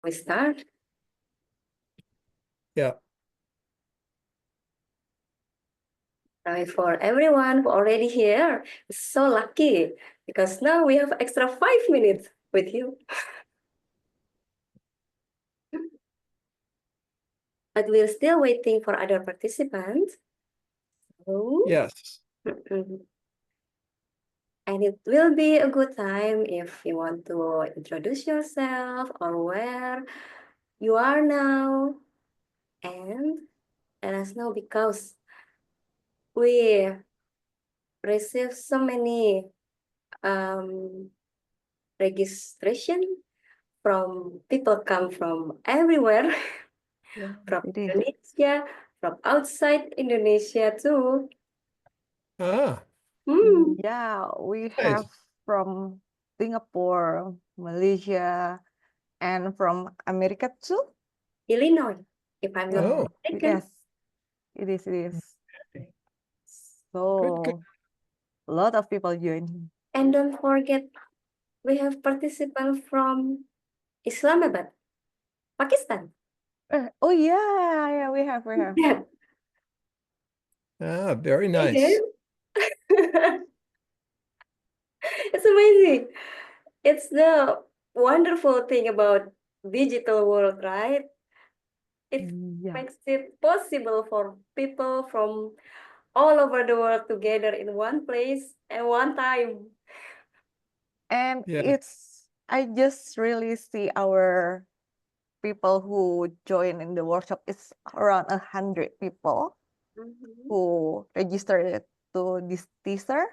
We start. Yeah. Now, for everyone who already here, it's so lucky because now we have extra 5 minutes with you. But we're still waiting for other participants. So, Yes. and it will be a good time if you want to introduce yourself or where you are now. And let us know because we received so many registration from people come from everywhere, from Indonesia, from outside Indonesia too. Ah, Yeah, we nice. have from Singapore, Malaysia, and from America too. Illinois, if I'm not Oh, mistaken. Yes, it is. good. So a lot of people join. And don't forget, we have participants from Islamabad, Pakistan. Oh yeah, we have. Yeah. Ah, very It nice. is. It's amazing. It's the wonderful thing about digital world, right? It Yeah. makes it possible for people from all over the world together in one place and one time. And Yeah. I just really see our people who join in the workshop. It's around 100 people who registered to this teaser.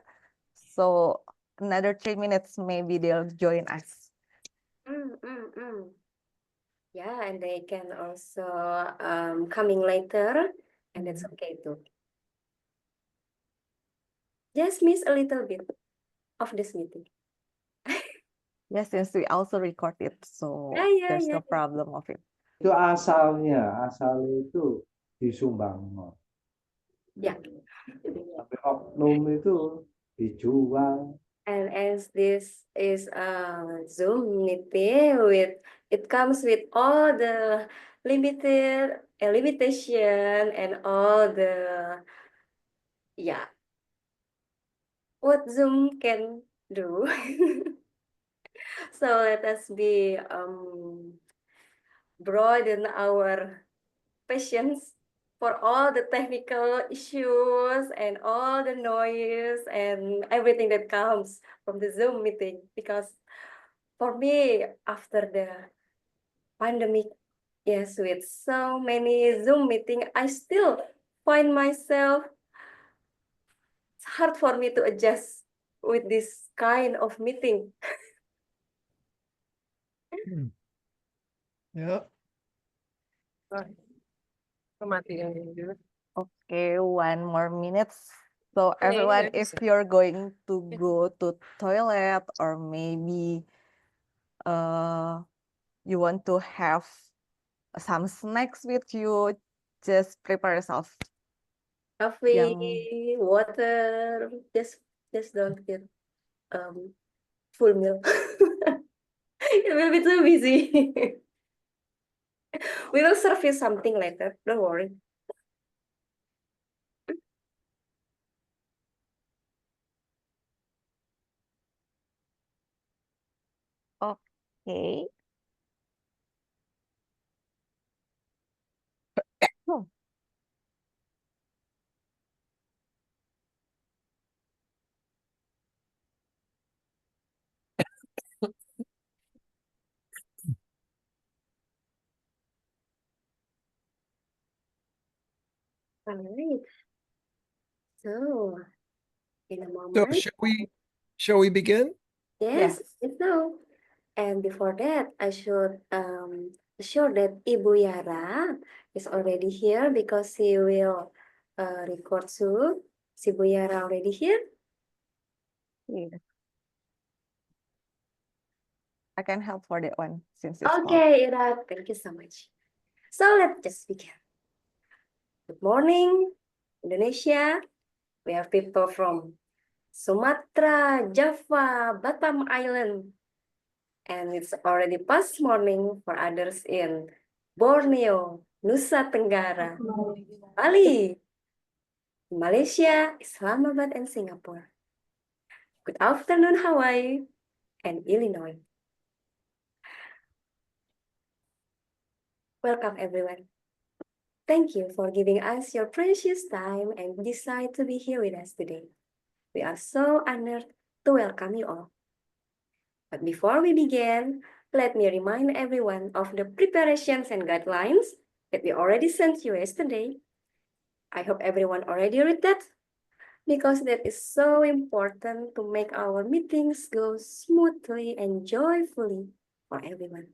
So another 3 minutes, maybe they'll join us. Yeah, and they can also coming later, and it's okay too. Just miss a little bit of this meeting. Yeah, since we also record it, so Yeah. there's no problem of it. Itu asalnya itu disumbang. Yeah. Tapi oknum itu dijual. And as this is a Zoom meeting it comes with all the limitation and all the what Zoom can do. So let us be broaden our patience for all the technical issues and all the noise and everything that comes from the Zoom meeting. Because for me, after the pandemic, yes, with so many Zoom meeting, I still find myself, it's hard for me to adjust with this kind of meeting. Yeah. Okay, 1 more minute. So everyone, if you're going to go to toilet or maybe you want to have some snacks with you, just prepare yourself. Coffee, water, just don't get full meal. It will be too busy. We will serve you something later, don't worry. Okay. All right. So, in a So moment. shall we begin? Yes, so. And before that, I should assure that Ibu Yara is already here because she will record soon. Is Ibu Yara already here? Yes. I can help for that one since it's Okay, Ira, thank you so much. So let's just begin. Good morning, Indonesia. We have people from Sumatra, Java, Batam Island, And it's already past morning for others in Borneo, Nusa Tenggara, Bali, Malaysia, Islamabad, and Singapore. Good afternoon, Hawaii and Illinois. Welcome, everyone. Thank you for giving us your precious time and decide to be here with us today. We are so honored to welcome you all. But before we begin, let me remind everyone of the preparations and guidelines that we already sent you yesterday. I hope everyone already read that, because that is so important to make our meetings go smoothly and joyfully for everyone.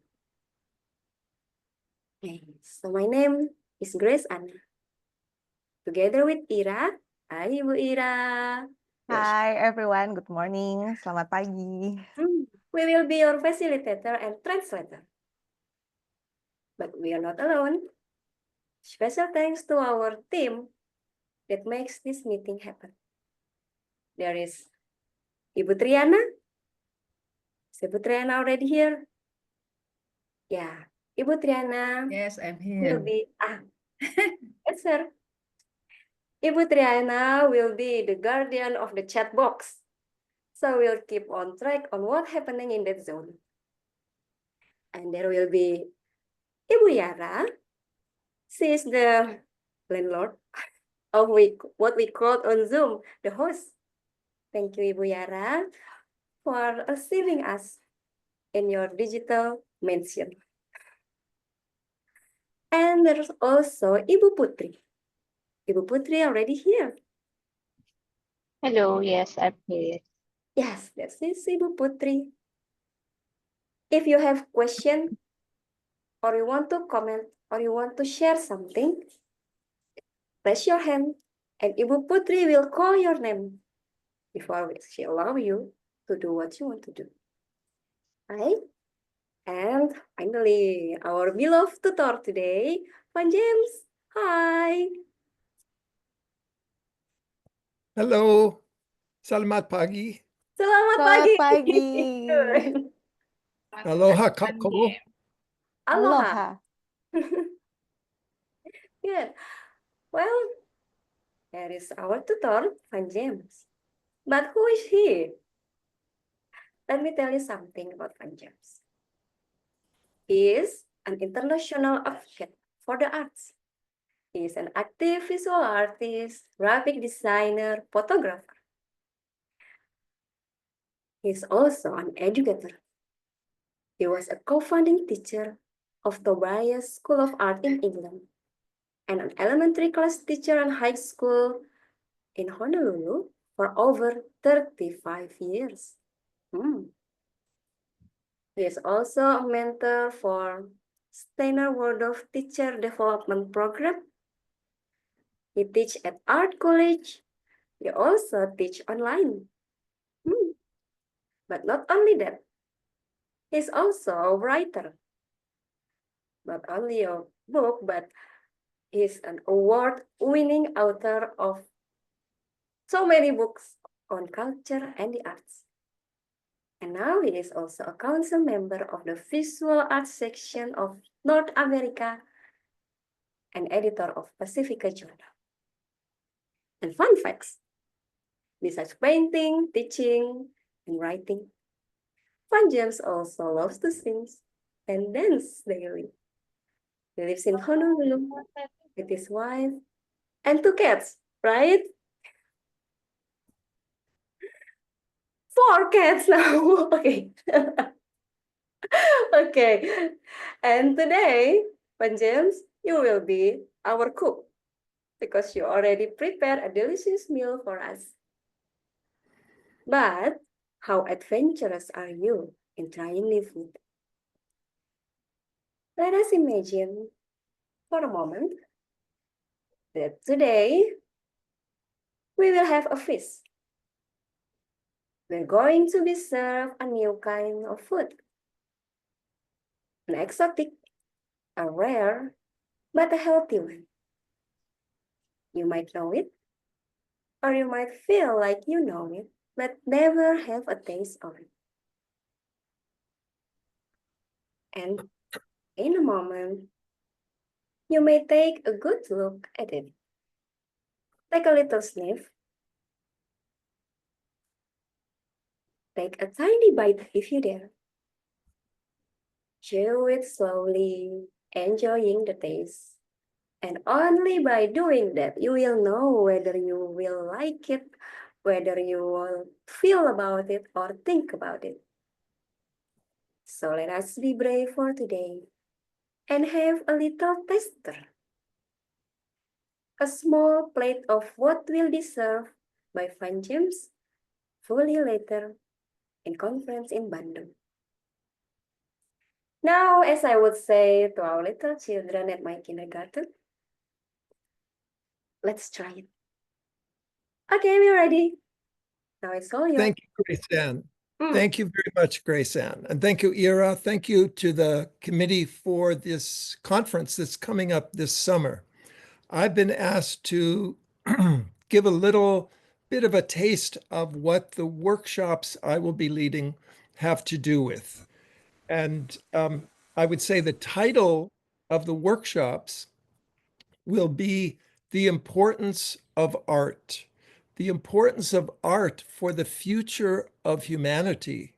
Okay, so my name is Grace Anna. Together with Ira. Hi, Ibu Ira. Hi everyone, good morning. Selamat pagi. We will be your facilitator and translator. But we are not alone. Special thanks to our team that makes this meeting happen. There is Ibu Triana. Is Ibu Triana already here? Yeah, Ibu Triana Yes, I'm will here. be, yes, sir. Ibu Triana will be the guardian of the chat box. So we'll keep on track on what's happening in that zone. And there will be Ibu Yara. She is the landlord of what we call on Zoom, the host. Thank you, Ibu Yara, for receiving us in your digital mansion. And there's also Ibu Putri. Ibu Putri already here. Hello, yes, I'm here. Yes, that's Ibu Putri. If you have question or you want to comment or you want to share something, raise your hand and Ibu Putri will call your name before she allow you to do what you want to do. Right? And finally, our beloved tutor today, Van James. Hi. Hello. Selamat pagi. Selamat Selamat pagi. pagi. Good. Aloha kako. Aloha. Aloha. Good. Well, there is our tutor, Van James. But who is he? Let me tell you something about Van James. He is an international advocate for the arts. He is an active visual artist, graphic designer, photographer. He is also an educator. He was a co-founding teacher of Tobias School of Art in England and an elementary class teacher and high school in Honolulu for over 35 years. He is also a mentor for Steiner Waldorf Teacher Development Program. He teaches at Art College. He also teach online. But not only that, he's also a writer. Not only a book, but he's an award-winning author of so many books on culture and the arts. And now he is also a council member of the visual arts section of North America and editor of Pacifica Journal. And fun facts, besides painting, teaching, and writing, Van James also loves to sing and dance daily. He lives in Honolulu with his wife and 2 cats, right? 4 cats now. Okay. Okay. And today, Van James, you will be our cook because you already prepared a delicious meal for us. But how adventurous are you in trying new food? Let us imagine for a moment that today we will have a feast. We're going to be served a new kind of food. An exotic, a rare, but a healthy one. You might know it, or you might feel like you know it, but never have a taste of it. And in a moment, you may take a good look at it. Take a little sniff. Take a tiny bite if you dare. Chew it slowly, enjoying the taste. And only by doing that, you will know whether you will like it, whether you will feel about it or think about it. So let us be brave for today and have a little taster. A small plate of what will be served by Van James fully later in conference in Bandung. Now, as I would say to our little children at my kindergarten, let's try it. Okay, we're ready. Now it's all yours. Thank you, Grace Ann. Thank you very much, Grace Ann. And thank you, Ira. Thank you to the committee for this conference that's coming up this summer. I've been asked to give a little bit of a taste of what the workshops I will be leading have to do with. And I would say the title of the workshops will be The Importance of Art. The importance of art for the future of humanity.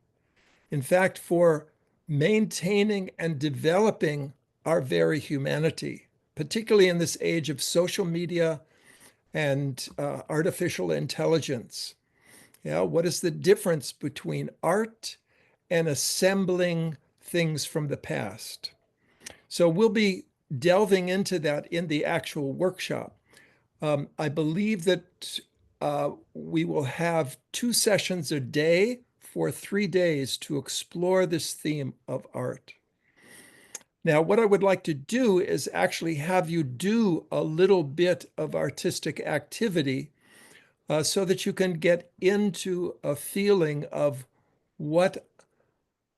In fact, for maintaining and developing our very humanity, particularly in this age of social media and artificial intelligence. Yeah, what is the difference between art and assembling things from the past? So we'll be delving into that in the actual workshop. I believe that we will have 2 sessions a day for 3 days to explore this theme of art. Now, what I would like to do is actually have you do a little bit of artistic activity so that you can get into a feeling of what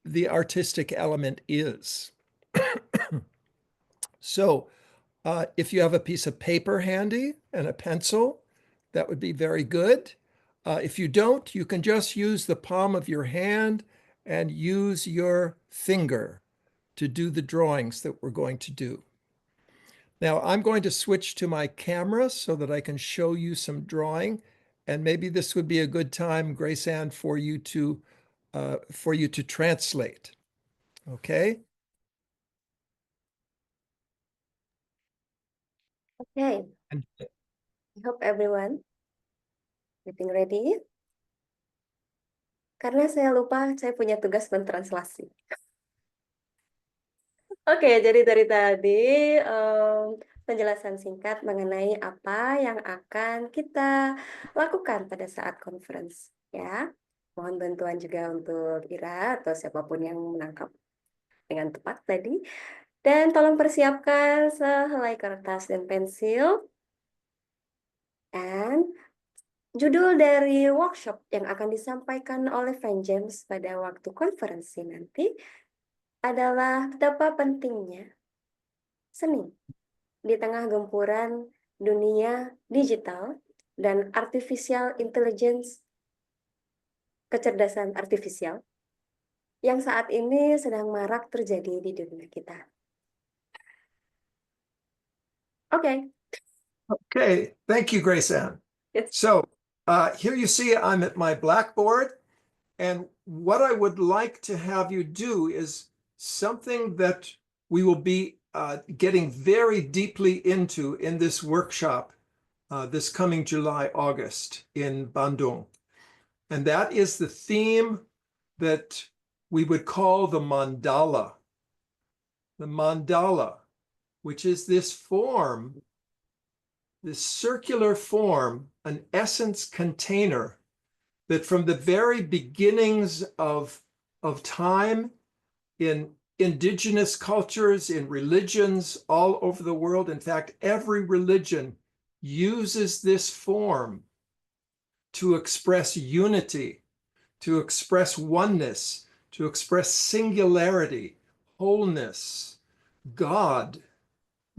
the artistic element is. So if you have a piece of paper handy and a pencil, that would be very good. If you don't, you can just use the palm of your hand and use your finger to do the drawings that we're going to do. Now, I'm going to switch to my camera so that I can show you some drawing, and maybe this would be a good time, Grace Ann, for you to translate. Okay? Okay. And I hope everyone getting ready. Karena saya lupa, saya punya tugas mentranslasi. Oke, jadi dari tadi penjelasan singkat mengenai apa yang akan kita lakukan pada saat conference, ya. Mohon bantuan juga untuk Ira atau siapapun yang menangkap dengan tepat tadi. Dan tolong persiapkan sehelai kertas dan pensil. Dan judul dari workshop yang akan disampaikan oleh Van James pada waktu konferensi nanti adalah betapa pentingnya seni di tengah gempuran dunia digital dan artificial intelligence, kecerdasan artifisial, yang saat ini sedang marak terjadi di dunia kita. Okay. Okay, thank you, Grace Ann. Yes. So here you see I'm at my blackboard, and what I would like to have you do is something that we will be getting very deeply into in this workshop this coming July, August in Bandung. And that is the theme that we would call the mandala. The mandala, which is this form, this circular form, an essence container that from the very beginnings of time in indigenous cultures, in religions all over the world, in fact, every religion uses this form to express unity, to express oneness, to express singularity, wholeness, God,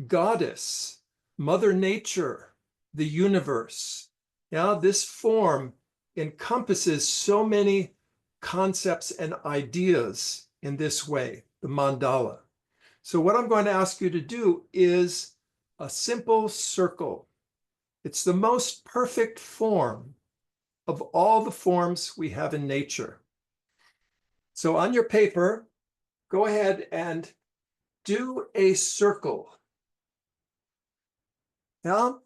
goddess, Mother Nature, the universe. Yeah, this form encompasses so many concepts and ideas in this way. the mandala. So what I'm going to ask you to do is a simple circle. It's the most perfect form of all the forms we have in nature. So on your paper, go ahead and do a circle. Now,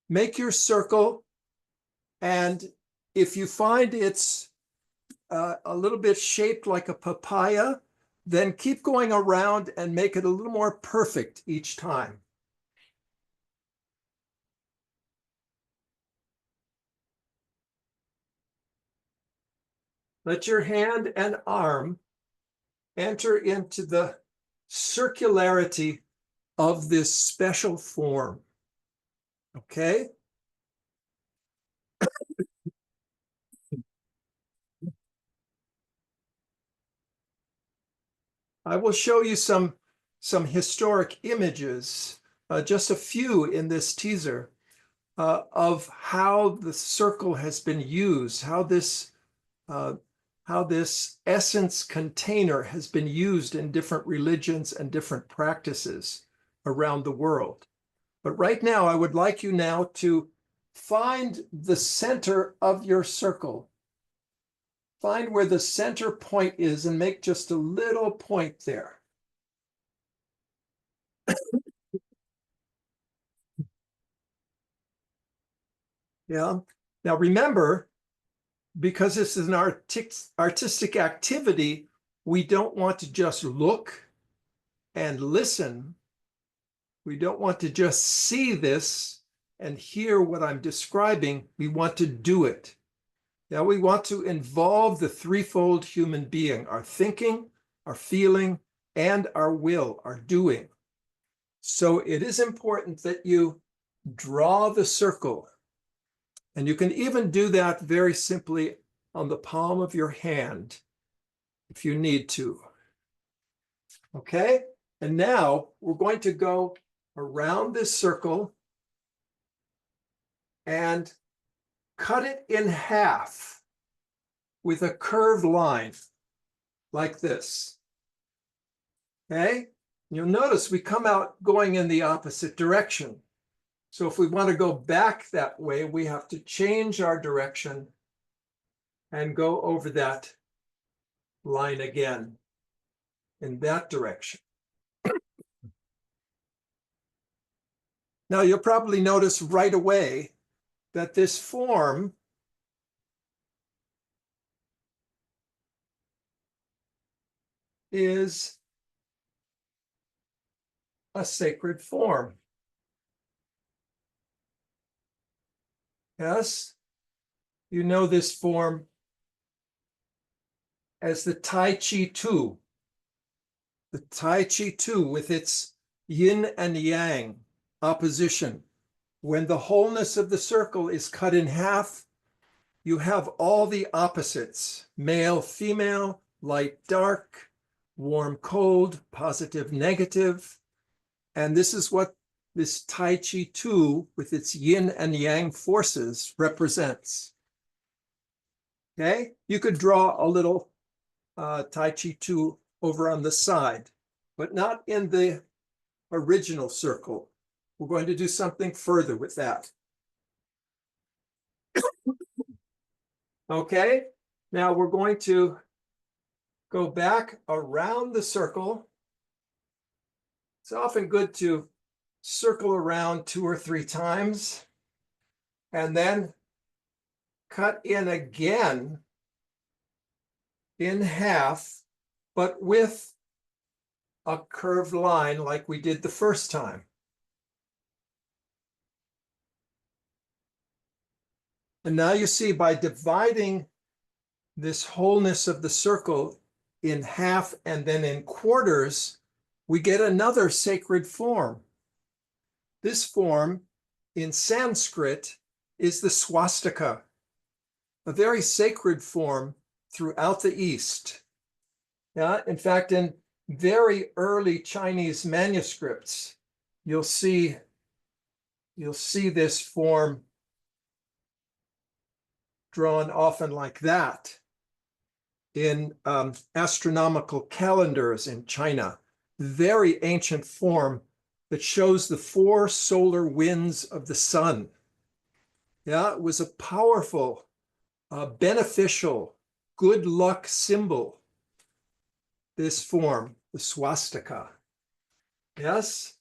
make your circle, and if you find it's a little bit shaped like a papaya, then keep going around and make it a little more perfect each time. Let your hand and arm enter into the circularity of this special form. Okay? I will show you some historic images, just a few in this teaser, of how the circle has been used, how this essence container has been used in different religions and different practices around the world. But right now, I would like you now to find the center of your circle. Find where the center point is and make just a little point there. Yeah. Now remember, because this is an artistic activity, we don't want to just look and listen. We don't want to just see this and hear what I'm describing. We want to do it. Now we want to involve the threefold human being, our thinking, our feeling, and our will, our doing. So it is important that you draw the circle. And you can even do that very simply on the palm of your hand if you need to. Okay? And now we're going to go around this circle and cut it in half with a curved line like this. Okay? You'll notice we come out going in the opposite direction. So if we want to go back that way, we have to change our direction and go over that line again in that direction. Now you'll probably notice right away that this form is a sacred form. Yes, you know this form as the Tai Chi Tu. The Tai Chi Tu with its yin and yang opposition. When the wholeness of the circle is cut in half, you have all the opposites, male, female, light, dark, warm, cold, positive, negative. And this is what this Tai Chi Tu with its yin and yang forces represents. Okay, you could draw a little Tai Chi Tu over on the side, but not in the original circle. We're going to do something further with that. Okay, now we're going to go back around the circle. It's often good to circle around 2 or 3 times and then cut in again in half, but with a curved line like we did the first time. And now you see, by dividing this wholeness of the circle in half and then in quarters, we get another sacred form. This form in Sanskrit is the swastika, a very sacred form throughout the East. Yeah, in fact, in very early Chinese manuscripts, you'll see this form drawn often like that. in astronomical calendars in China, very ancient form that shows the 4 solar winds of the sun. Yeah, it was a powerful, beneficial, good luck symbol, this form, the swastika. Yes?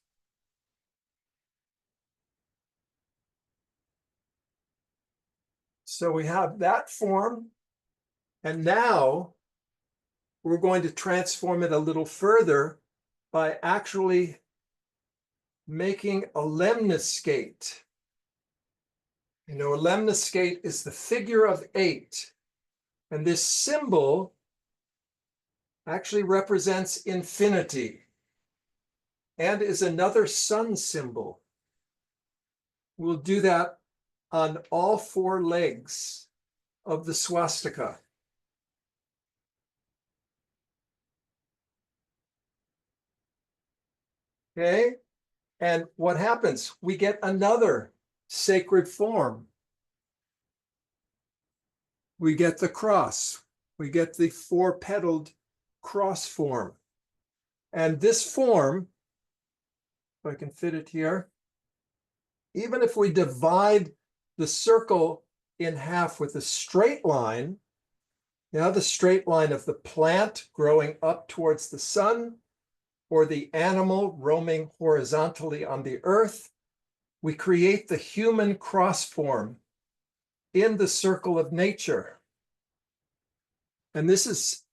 So we have that form, and now we're going to transform it a little further by actually making a lemniscate. You know, a lemniscate is the figure of 8, and this symbol actually represents infinity and is another sun symbol. We'll do that on all 4 legs of the swastika. Okay, and what happens? We get another sacred form. We get the cross. We get the 4-petaled cross form. And this form, if I can fit it here, even if we divide the circle in half with a straight line, now the straight line of the plant growing up towards the sun, or the animal roaming horizontally on the earth, we create the human cross form in the circle of nature. And this is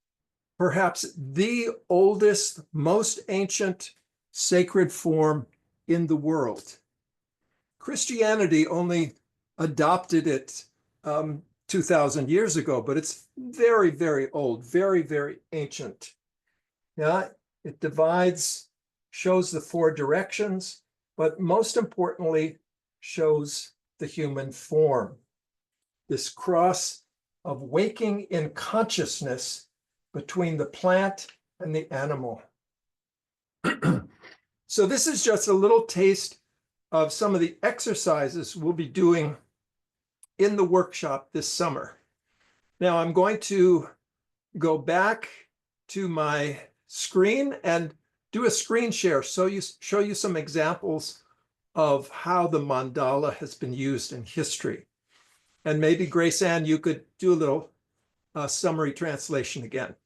perhaps the oldest, most ancient sacred form in the world. Christianity only adopted it 2,000 years ago, but it's very, very old, very, very ancient. Yeah, it divides, shows the 4 directions, but most importantly, shows the human form. This cross of waking in consciousness between the plant and the animal. So this is just a little taste of some of the exercises we'll be doing in the workshop this summer. Now I'm going to go back to my screen and do a screen share, so show you some examples of how the mandala has been used in history. And maybe Grace Ann, you could do a little summary translation again.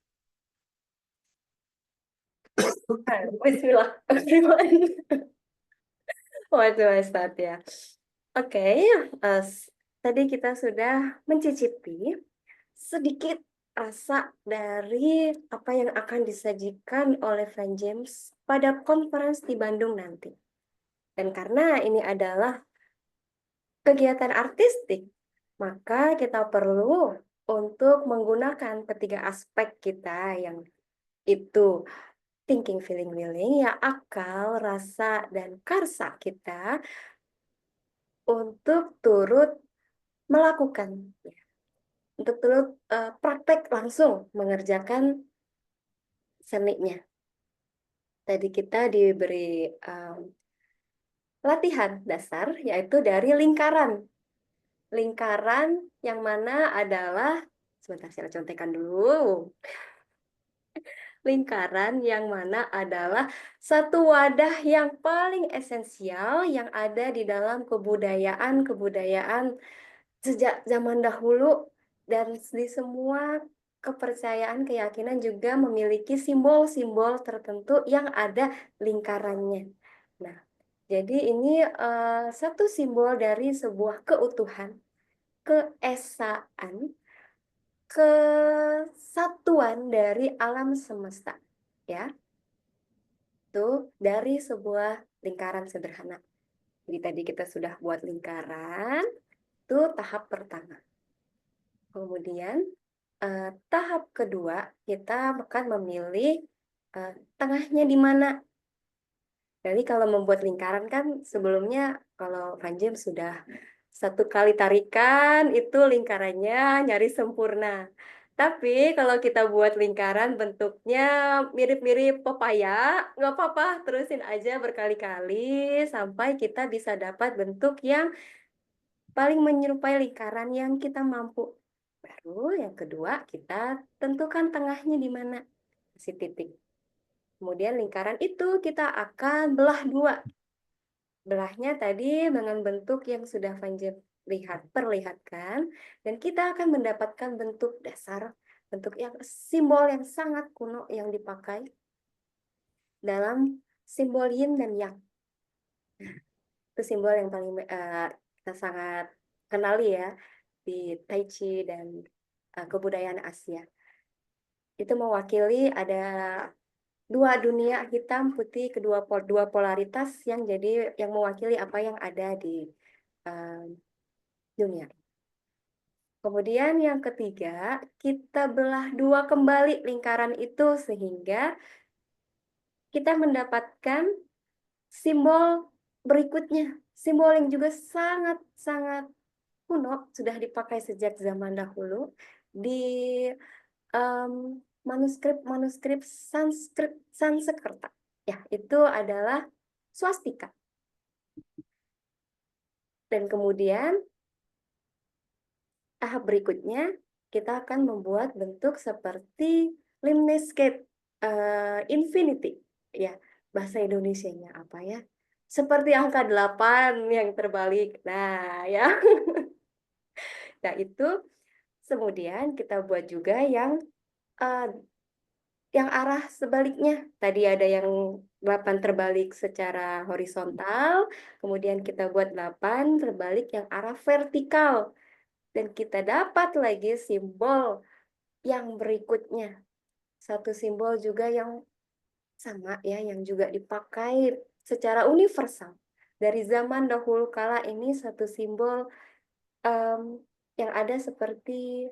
Bismillah, everyone. Where do I start ya? Oke, tadi kita sudah mencicipi sedikit rasa dari apa yang akan disajikan oleh Van James pada conference di Bandung nanti. Dan karena ini adalah kegiatan artistik, maka kita perlu untuk menggunakan ketiga aspek kita yang itu thinking, feeling, willing, ya akal, rasa, dan karsa kita untuk turut melakukan, untuk turut praktek langsung mengerjakan seninya. Tadi kita diberi latihan dasar, yaitu dari lingkaran. Lingkaran yang mana adalah, sebentar saya contekan dulu. Lingkaran yang mana adalah satu wadah yang paling esensial yang ada di dalam kebudayaan sejak zaman dahulu, dan di semua kepercayaan, keyakinan juga memiliki simbol-simbol tertentu yang ada lingkarannya. Nah, jadi ini satu simbol dari sebuah keutuhan, keesaan, kesatuan dari alam semesta, ya. Itu dari sebuah lingkaran sederhana. Jadi tadi kita sudah buat lingkaran, itu tahap pertama. Kemudian tahap kedua kita akan memilih tengahnya di mana. Jadi kalau membuat lingkaran kan sebelumnya kalau Van James sudah 1 kali tarikan itu lingkarannya nyaris sempurna. Tapi kalau kita buat lingkaran bentuknya mirip-mirip pepaya, nggak apa-apa, terusin aja berkali-kali sampai kita bisa dapat bentuk yang paling menyerupai lingkaran yang kita mampu. Baru yang kedua, kita tentukan tengahnya di mana. Kasih titik. Kemudian lingkaran itu kita akan belah dua. Belahnya tadi dengan bentuk yang sudah Vanjep perlihatkan. Dan kita akan mendapatkan bentuk dasar, bentuk yang simbol yang sangat kuno yang dipakai dalam simbol yin dan yang. Itu simbol yang paling kita sangat kenali ya di Tai Chi dan kebudayaan Asia. Itu mewakili ada dua dunia hitam putih, dua polaritas yang mewakili apa yang ada di dunia. Kemudian yang ketiga, kita belah dua kembali lingkaran itu sehingga kita mendapatkan simbol berikutnya. Simbol yang juga sangat-sangat kuno, sudah dipakai sejak zaman dahulu di manuskrip Sanskerta. Ya, itu adalah swastika. Dan kemudian tahap berikutnya kita akan membuat bentuk seperti limnescape infinity. Ya, bahasa Indonesianya apa ya? Seperti angka 8 yang terbalik. Nah, ya. Nah, itu kemudian kita buat juga yang arah sebaliknya. Tadi ada yang 8 terbalik secara horizontal, kemudian kita buat 8 terbalik yang arah vertikal. Dan kita dapat lagi simbol yang berikutnya. Satu simbol juga yang sama ya, yang juga dipakai secara universal. Dari zaman dahulu kala ini satu simbol yang ada seperti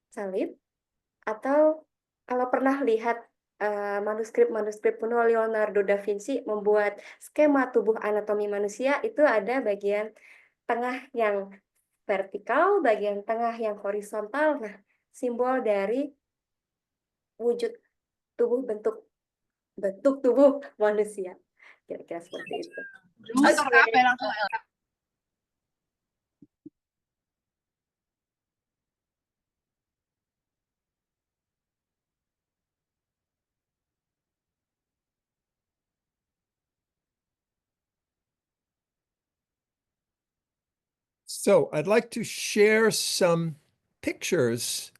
salib, atau kalau pernah lihat manuskrip-manuskrip kuno Leonardo da Vinci membuat skema tubuh anatomi manusia, itu ada bagian tengah yang vertikal, bagian tengah yang horizontal. Nah, simbol dari wujud tubuh bentuk tubuh manusia. Kira-kira seperti itu. So I'd like to share some pictures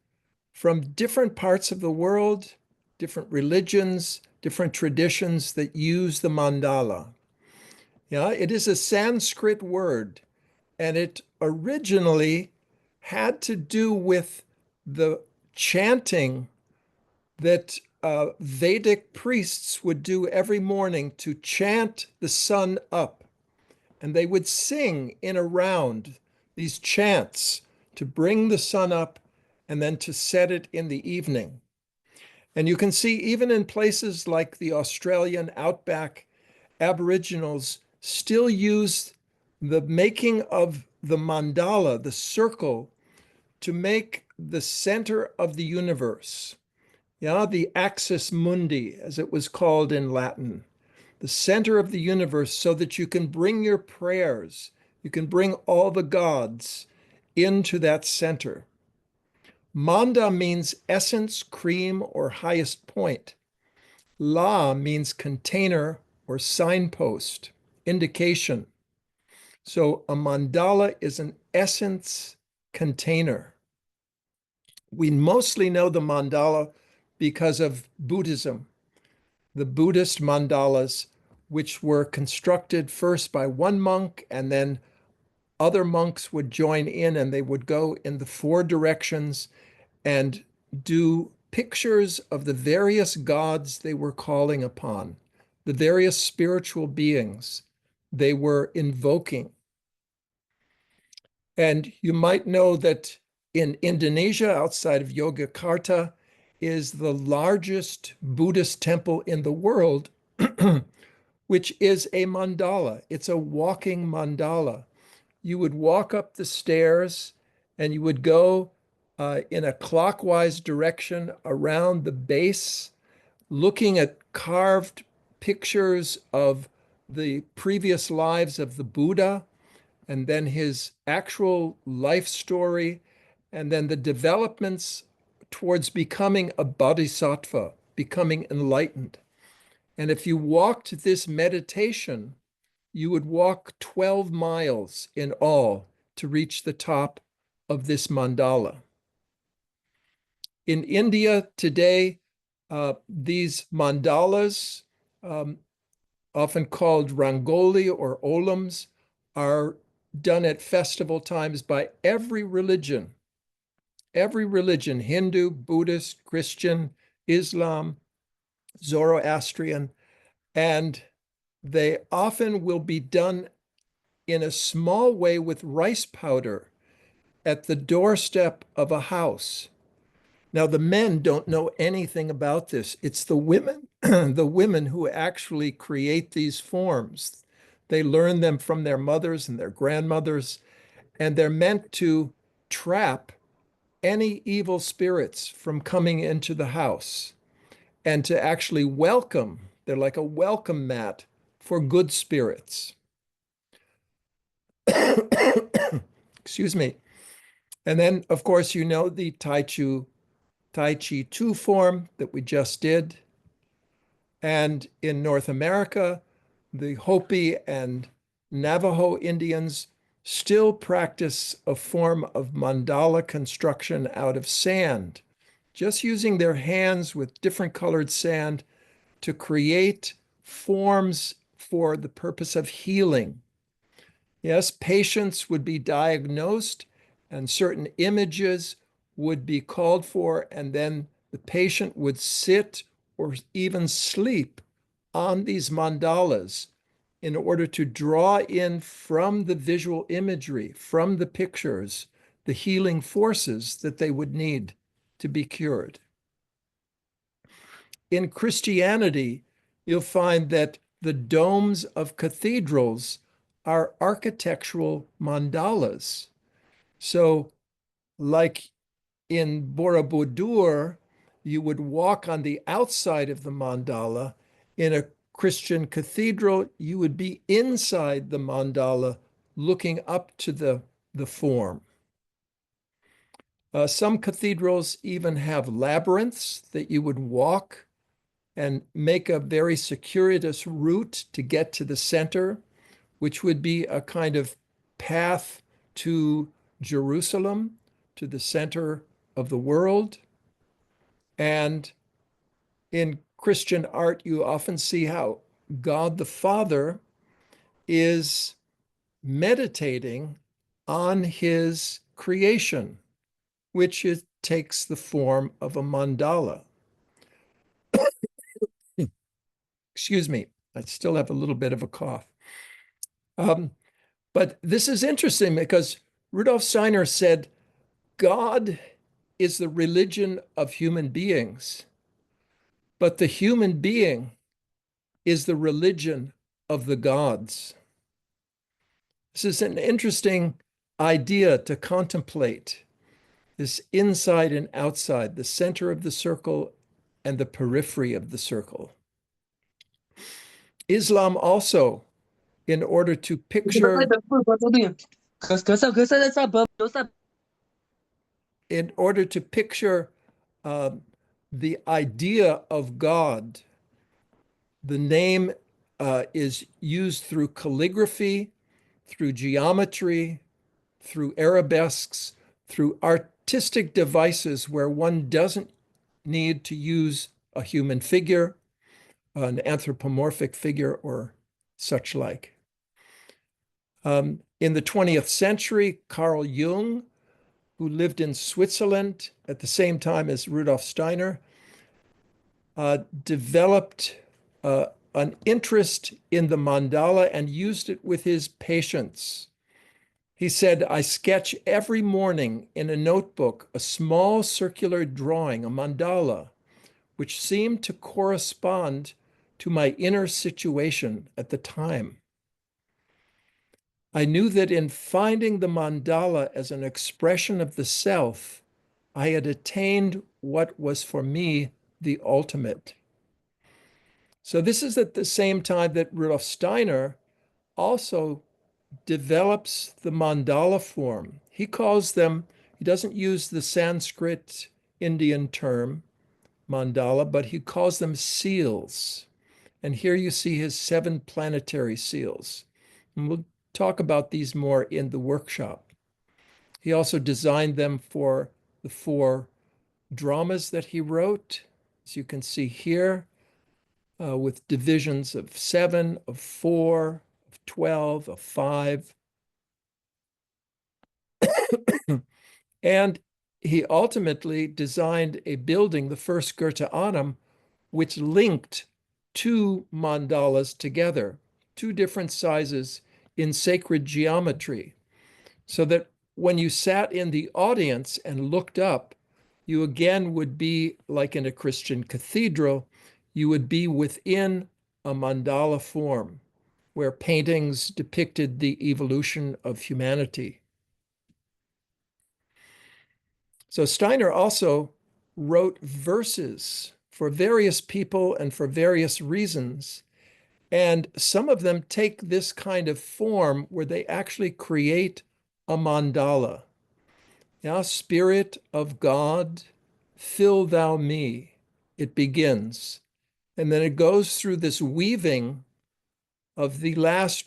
from different parts of the world, different religions, different traditions that use the mandala. Yeah, it is a Sanskrit word, and it originally had to do with the chanting that Vedic priests would do every morning to chant the sun up. And they would sing in a round these chants to bring the sun up and then to set it in the evening. And you can see even in places like the Australian outback, Aboriginals still use the making of the mandala, the circle, to make the center of the universe. Yeah, the axis mundi, as it was called in Latin, the center of the universe, so that you can bring your prayers, you can bring all the gods into that center. Manda means essence, cream, or highest point. La means container or signpost, indication. So a mandala is an essence container. We mostly know the mandala because of Buddhism, the Buddhist mandalas, which were constructed first by one monk, and then other monks would join in, and they would go in the four directions and do pictures of the various gods they were calling upon, the various spiritual beings they were invoking. And you might know that in Indonesia, outside of Yogyakarta, is the largest Buddhist temple in the world, which is a mandala. It's a walking mandala. You would walk up the stairs and you would go in a clockwise direction around the base, looking at carved pictures of the previous lives of the Buddha and then his actual life story and then the developments towards becoming a bodhisattva, becoming enlightened. And if you walked this meditation, you would walk 12 miles in all to reach the top of this mandala. In India today, these mandalas, often called rangoli or olams, are done at festival times by every religion, Hindu, Buddhist, Christian, Islam, Zoroastrian, and they often will be done in a small way with rice powder at the doorstep of a house. Now, the men don't know anything about this. It's the women, the women who actually create these forms. They learn them from their mothers and their grandmothers, and they're meant to trap any evil spirits from coming into the house and to actually welcome. They're like a welcome mat for good spirits. Excuse me. And then, of course, you know the Tai Chi 2 form that we just did. And in North America, the Hopi and Navajo Indians still practice a form of mandala construction out of sand, just using their hands with different colored sand to create forms for the purpose of healing. Yes, patients would be diagnosed and certain images would be called for, and then the patient would sit or even sleep on these mandalas in order to draw in from the visual imagery, from the pictures, the healing forces that they would need to be cured. In Christianity, you'll find that the domes of cathedrals are architectural mandalas. So, like in Borobudur, you would walk on the outside of the mandala. In a Christian cathedral, you would be inside the mandala looking up to the form. Some cathedrals even have labyrinths that you would walk and make a very circuitous route to get to the center, which would be a kind of path to Jerusalem, to the center of the world. And in Christian art, you often see how God the Father is meditating on his creation, which takes the form of a mandala. Excuse me, I still have a little bit of a cough. But this is interesting because Rudolf Steiner said, God is the religion of human beings, but the human being is the religion of the gods. This is an interesting idea to contemplate, this inside and outside, the center of the circle and the periphery of the circle. Islam also, in order to picture the idea of God, the name is used through calligraphy, through geometry, through arabesques, through artistic devices where one doesn't need to use a human figure, an anthropomorphic figure, or such like. In the 20th century, Carl Jung, who lived in Switzerland at the same time as Rudolf Steiner, developed an interest in the mandala and used it with his patients. He said, I sketch every morning in a notebook a small circular drawing, a mandala, which seemed to correspond to my inner situation at the time. I knew that in finding the mandala as an expression of the self, I had attained what was for me the ultimate. So this is at the same time that Rudolf Steiner also develops the mandala form. He calls them He doesn't use the Sanskrit Indian term mandala, but he calls them seals. And here you see his 7 planetary seals. And we'll talk about these more in the workshop. He also designed them for the 4 dramas that he wrote, as you can see here, with divisions of 7, of 4, of 12, of 5. And he ultimately designed a building, the first Goethe Anum, which linked 2 mandalas together, 2 different sizes in sacred geometry, so that when you sat in the audience and looked up, you again would be like in a Christian cathedral, you would be within a mandala form where paintings depicted the evolution of humanity. So Steiner also wrote verses for various people and for various reasons. And some of them take this kind of form where they actually create a mandala. Now, Spirit of God, fill thou me. It begins. And then it goes through this weaving of the last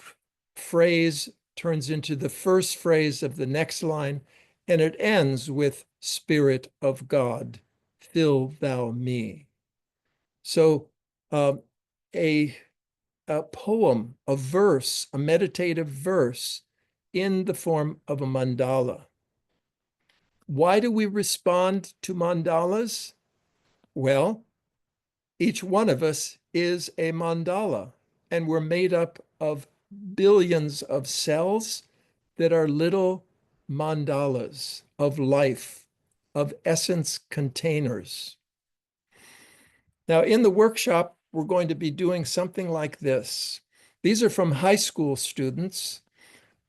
phrase turns into the first phrase of the next line, and it ends with Spirit of God, fill thou me. So a poem, a verse, a meditative verse in the form of a mandala. Why do we respond to mandalas? Well, each one of us is a mandala, and we're made up of billions of cells that are little mandalas of life, of essence containers. Now, in the workshop, we're going to be doing something like this. These are from high school students,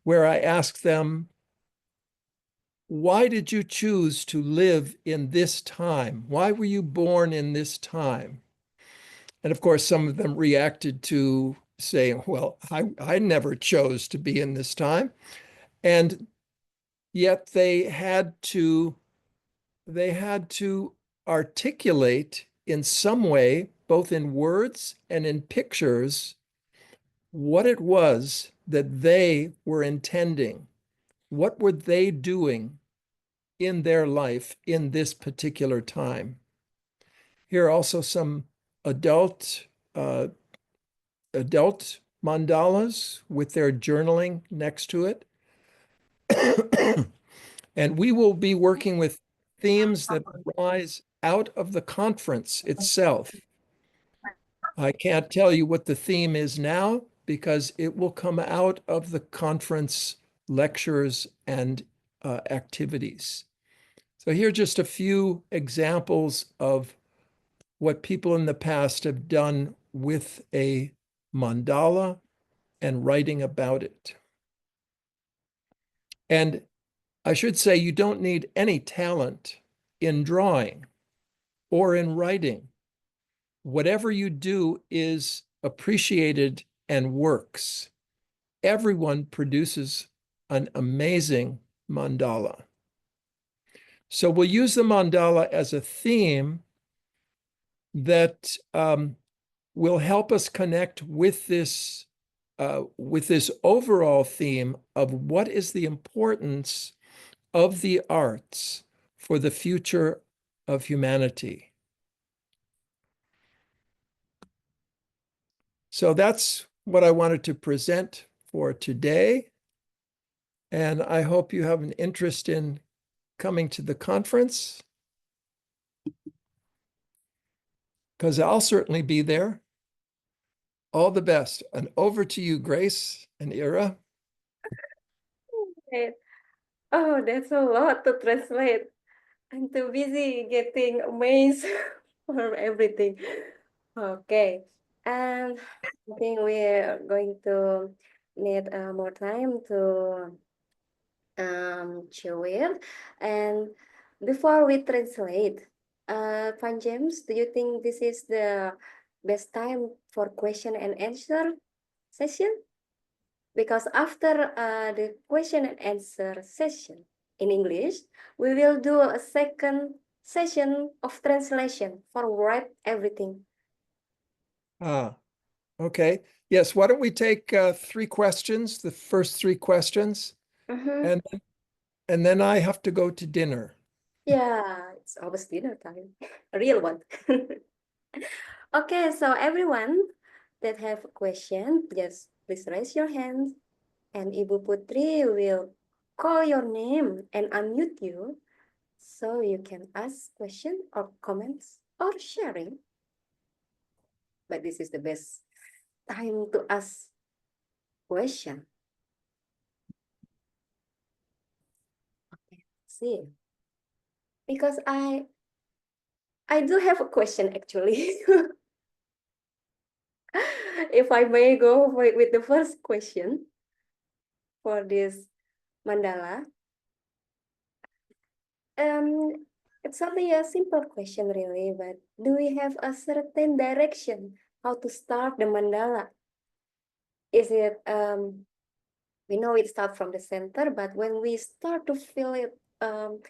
where I ask them, why did you choose to live in this time? Why were you born in this time? And of course, some of them reacted to saying, well, I never chose to be in this time. And yet they had to articulate in some way, both in words and in pictures, what it was that they were intending. What were they doing in their life in this particular time? Here are also some adult mandalas with their journaling next to it. And we will be working with themes that arise out of the conference itself. I can't tell you what the theme is now because it will come out of the conference lectures and activities. So here are just a few examples of what people in the past have done with a mandala and writing about it. And I should say you don't need any talent in drawing or in writing. Whatever you do is appreciated and works. Everyone produces an amazing mandala. So we'll use the mandala as a theme that will help us connect with this overall theme of what is the importance of the arts for the future of humanity. So that's what I wanted to present for today. And I hope you have an interest in coming to the conference, because I'll certainly be there. All the best. And over to you, Grace and Ira. Right. Oh, that's a lot to translate. I'm too busy getting amazed for everything. Okay. And I think we're going to need more time to chew it. And before we translate, Van James, do you think this is the best time for question and answer session? Because after the question and answer session, in English, we will do a second session of translation for write everything. Ah, okay. Yes, why don't we take 3 questions, the first 3 questions, Mhm. and then I have to go to dinner. Yeah, it's almost dinner time. A real one. Okay, so everyone that have a question, just please raise your hand, and Ibu Putri will call your name and unmute you so you can ask question or comments or sharing. But this is the best time to ask question. Okay, see. Because I do have a question actually. If I may go with the first question for this mandala. It's only a simple question really, but do we have a certain direction how to start the mandala? Is it we know it starts from the center, but when we start to feel it, do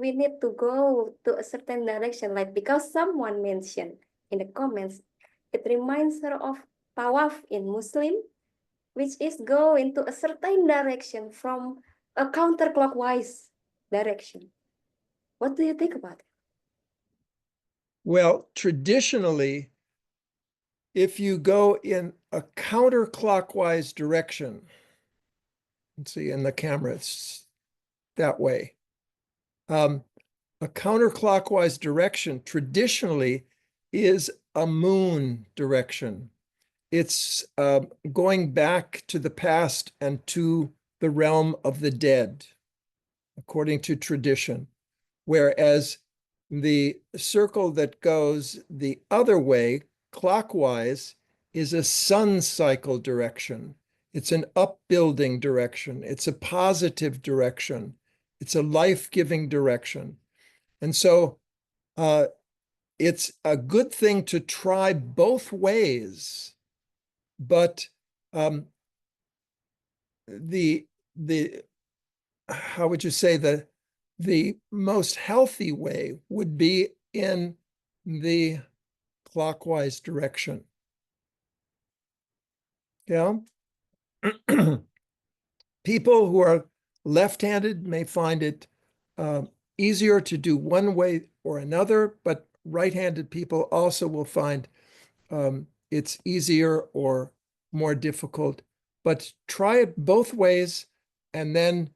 we need to go to a certain direction? Like because someone mentioned in the comments, it reminds her of tawaf in Muslim, which is go into a certain direction from a counterclockwise direction. What do you think about it? Well, traditionally, if you go in a counterclockwise direction, let's see, in the camera, it's that way. A counterclockwise direction traditionally is a moon direction. It's going back to the past and to the realm of the dead, according to tradition. Whereas the circle that goes the other way, clockwise, is a sun cycle direction. It's an upbuilding direction. It's a positive direction. It's a life-giving direction. And so it's a good thing to try both ways, but the how would you say, the most healthy way would be in the clockwise direction. Yeah. People who are left-handed may find it easier to do one way or another, but right-handed people also will find it's easier or more difficult. But try it both ways and then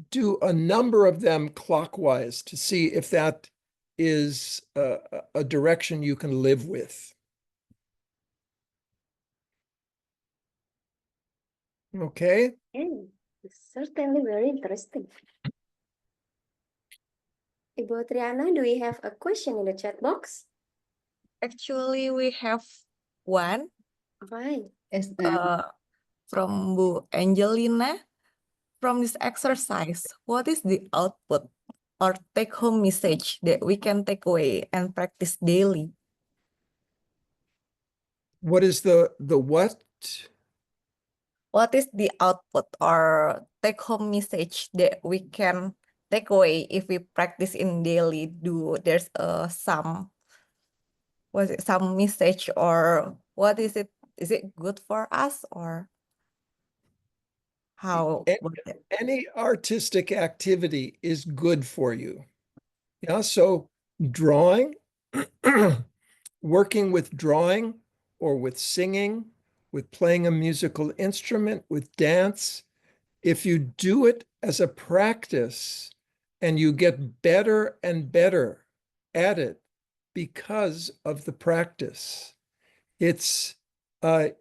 do a number of them clockwise to see if that is a direction you can live with. Okay. Okay, it's certainly very interesting. Ibu Triana, do we have a question in the chat box? Actually, we have one Right. from Bu Angelina. From this exercise, what is the output or take-home message that we can take away and practice daily? What is the what? What is the output or take-home message that we can take away if we practice in daily? There's some message, or what is it? Is it good for us, or how? Any artistic activity is good for you. Yeah, so drawing, working with drawing or with singing, with playing a musical instrument, with dance, if you do it as a practice and you get better and better at it because of the practice, it's a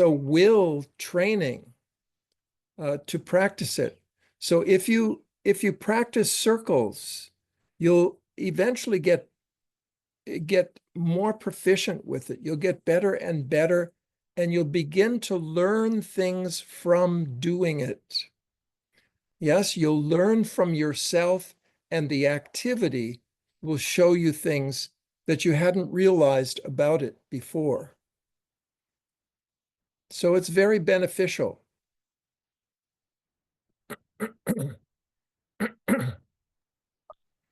will training to practice it. So if you practice circles, you'll eventually get more proficient with it. You'll get better and better, and you'll begin to learn things from doing it. Yes, you'll learn from yourself, and the activity will show you things that you hadn't realized about it before. So it's very beneficial.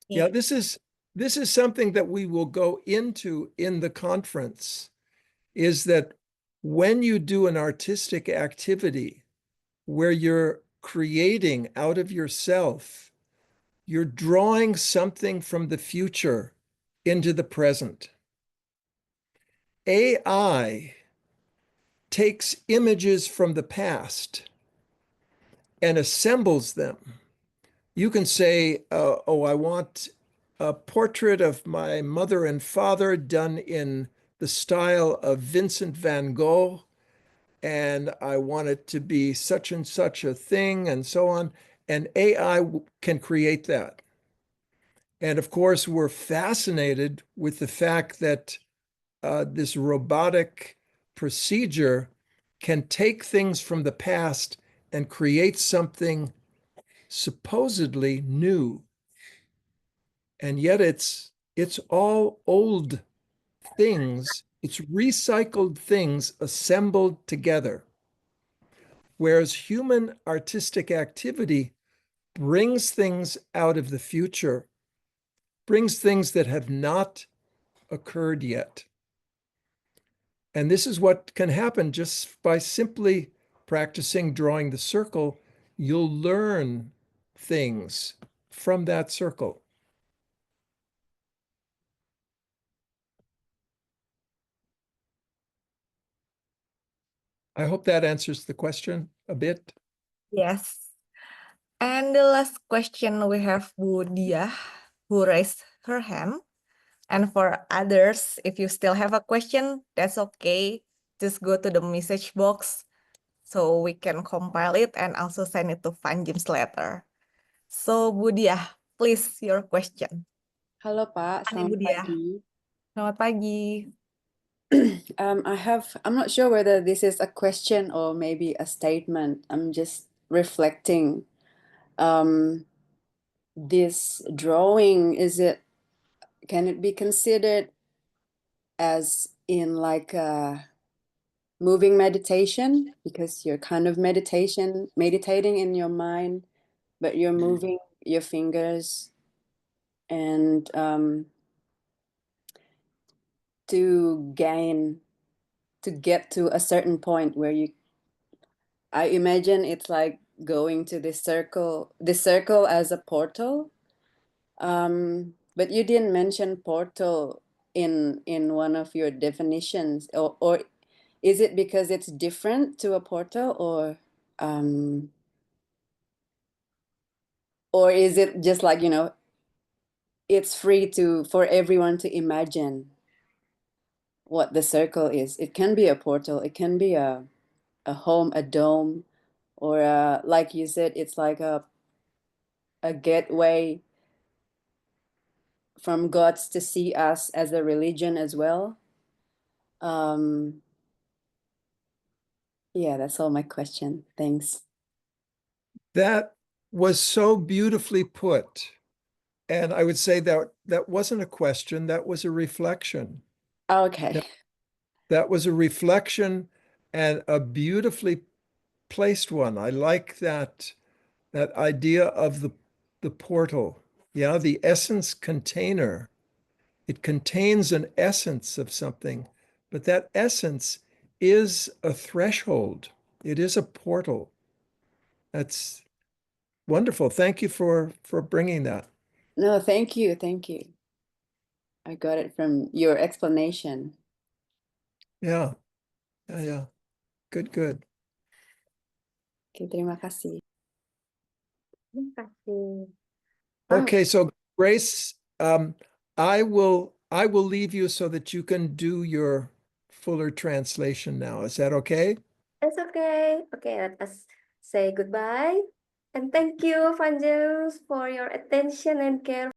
Yeah, this is something that we will go into in the conference, is that when you do an artistic activity where you're creating out of yourself, you're drawing something from the future into the present. AI takes images from the past and assembles them. You can say, oh, I want a portrait of my mother and father done in the style of Vincent van Gogh, and I want it to be such and such a thing, and so on. And AI can create that. And of course, we're fascinated with the fact that this robotic procedure can take things from the past and create something supposedly new. And yet it's all old things. It's recycled things assembled together. Whereas human artistic activity brings things out of the future, brings things that have not occurred yet. And this is what can happen just by simply practicing drawing the circle. You'll learn things from that circle. I hope that answers the question a bit. Yes. And the last question we have Bu Dia, who raised her hand. And for others, if you still have a question, that's okay. Just go to the message box so we can compile it and also send it to Fanjim's later. So Bu Dia, please your question. Halo Pak, Hai Bu selamat Dia. pagi. Selamat pagi. I'm not sure whether this is a question or maybe a statement. I'm just reflecting. This drawing, can it be considered as in like a moving meditation? Because you're kind of meditating in your mind, but you're moving your fingers and to get to a certain point where I imagine it's like going to this circle as a portal. But you didn't mention portal in one of your definitions, or is it because it's different to a portal, or is it just like, it's free for everyone to imagine what the circle is? It can be a portal, it can be a home, a dome, or like you said, it's like a gateway from gods to see us as a religion as well. Yeah, that's all my question. Thanks. That was so beautifully put. And I would say that that wasn't a question, that was a reflection. Okay. That was a reflection and a beautifully placed one. I like that idea of the portal. Yeah, the essence container. It contains an essence of something, but that essence is a threshold. It is a portal. That's wonderful. Thank you for bringing that. No, thank you. Thank you. I got it from your explanation. Yeah. Yeah. Good. Okay, terima kasih. Terima kasih. Okay, so Grace, I will leave you so that you can do your fuller translation now. Is that okay? It's okay. Okay, let us say goodbye. And thank you, Fanjus, for your attention and care